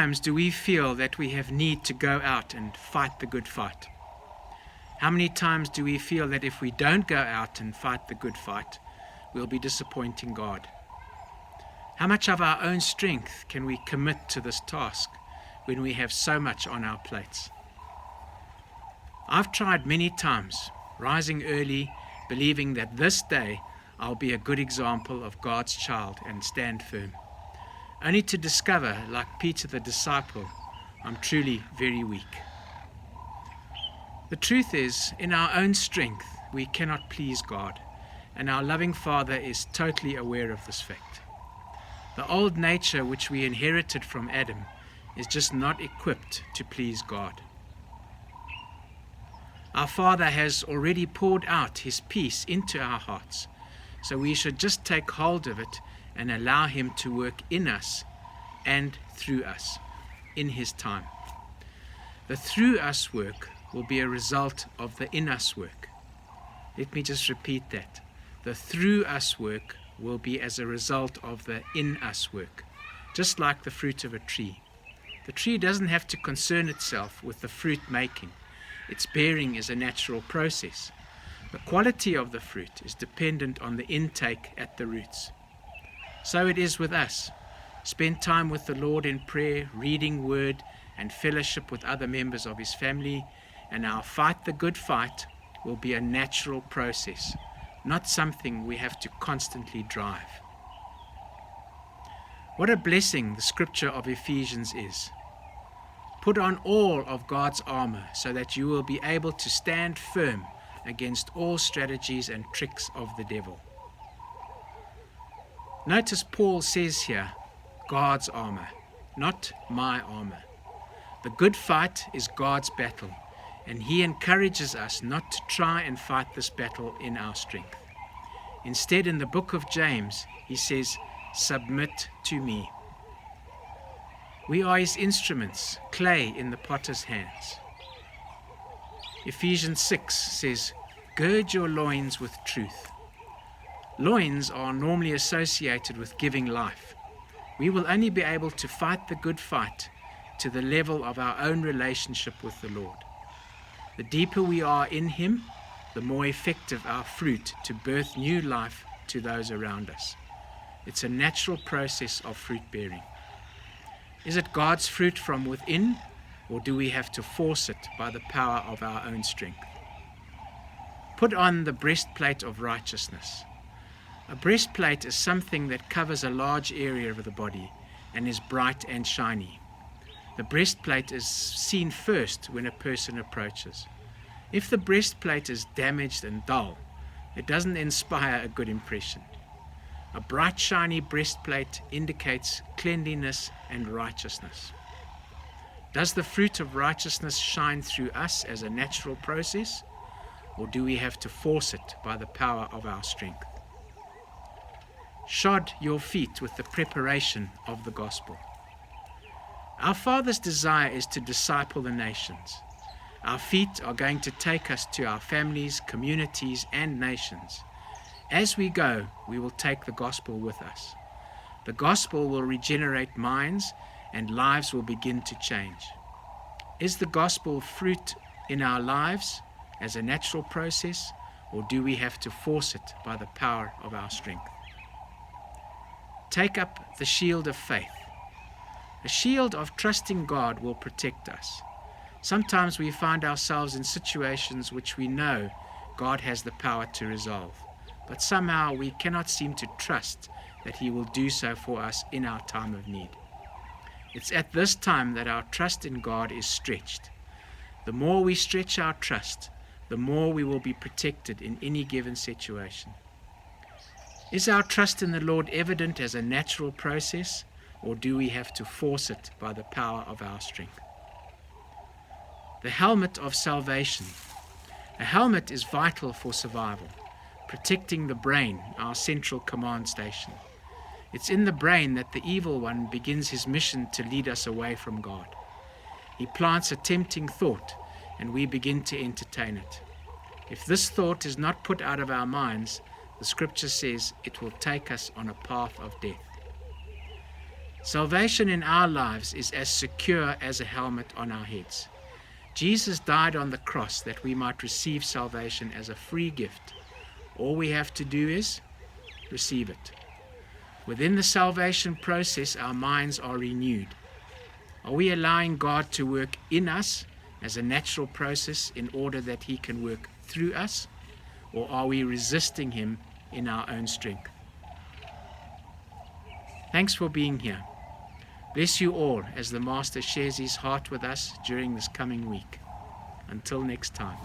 times do we feel that we have need to go out and fight the good fight? How many times do we feel that if we don't go out and fight the good fight, we'll be disappointing God? How much of our own strength can we commit to this task when we have so much on our plates? I've tried many times, rising early, believing that this day I'll be a good example of God's child and stand firm, only to discover, like Peter the disciple, I'm truly very weak. The truth is, in our own strength, we cannot please God, and our loving Father is totally aware of this fact. The old nature which we inherited from Adam is just not equipped to please God. Our Father has already poured out His peace into our hearts, so we should just take hold of it and allow Him to work in us and through us in His time. The through us work will be a result of the in us work. Let me just repeat that. The through us work will be as a result of the in us work, just like the fruit of a tree. The tree doesn't have to concern itself with the fruit making. Its bearing is a natural process. The quality of the fruit is dependent on the intake at the roots. So it is with us. Spend time with the Lord in prayer, reading word, and fellowship with other members of His family, and our fight the good fight will be a natural process, not something we have to constantly drive. What a blessing the scripture of Ephesians is. Put on all of God's armor so that you will be able to stand firm against all strategies and tricks of the devil. Notice Paul says here, God's armor, not my armor. The good fight is God's battle, and He encourages us not to try and fight this battle in our strength. Instead, in the book of James, he says, submit to me. We are His instruments, clay in the potter's hands. Ephesians 6 says, gird your loins with truth. Loins are normally associated with giving life. We will only be able to fight the good fight to the level of our own relationship with the Lord. The deeper we are in Him, the more effective our fruit to birth new life to those around us. It's a natural process of fruit bearing. Is it God's fruit from within, or do we have to force it by the power of our own strength? Put on the breastplate of righteousness. A breastplate is something that covers a large area of the body and is bright and shiny. The breastplate is seen first when a person approaches. If the breastplate is damaged and dull, it doesn't inspire a good impression. A bright, shiny breastplate indicates cleanliness and righteousness. Does the fruit of righteousness shine through us as a natural process, or do we have to force it by the power of our strength? Shod your feet with the preparation of the gospel. Our Father's desire is to disciple the nations. Our feet are going to take us to our families, communities, and nations. As we go, we will take the gospel with us. The gospel will regenerate minds, and lives will begin to change. Is the gospel fruit in our lives as a natural process, or do we have to force it by the power of our strength? Take up the shield of faith. A shield of trusting God will protect us. Sometimes we find ourselves in situations which we know God has the power to resolve, but somehow we cannot seem to trust that He will do so for us in our time of need. It's at this time that our trust in God is stretched. The more we stretch our trust, the more we will be protected in any given situation. Is our trust in the Lord evident as a natural process, or do we have to force it by the power of our strength? The helmet of salvation. A helmet is vital for survival, protecting the brain, our central command station. It's in the brain that the evil one begins his mission to lead us away from God. He plants a tempting thought, and we begin to entertain it. If this thought is not put out of our minds, the scripture says it will take us on a path of death. Salvation in our lives is as secure as a helmet on our heads. Jesus died on the cross that we might receive salvation as a free gift. All we have to do is receive it. Within the salvation process, our minds are renewed. Are we allowing God to work in us as a natural process in order that He can work through us? Or are we resisting Him in our own strength? Thanks for being here. Bless you all as the Master shares His heart with us during this coming week. Until next time.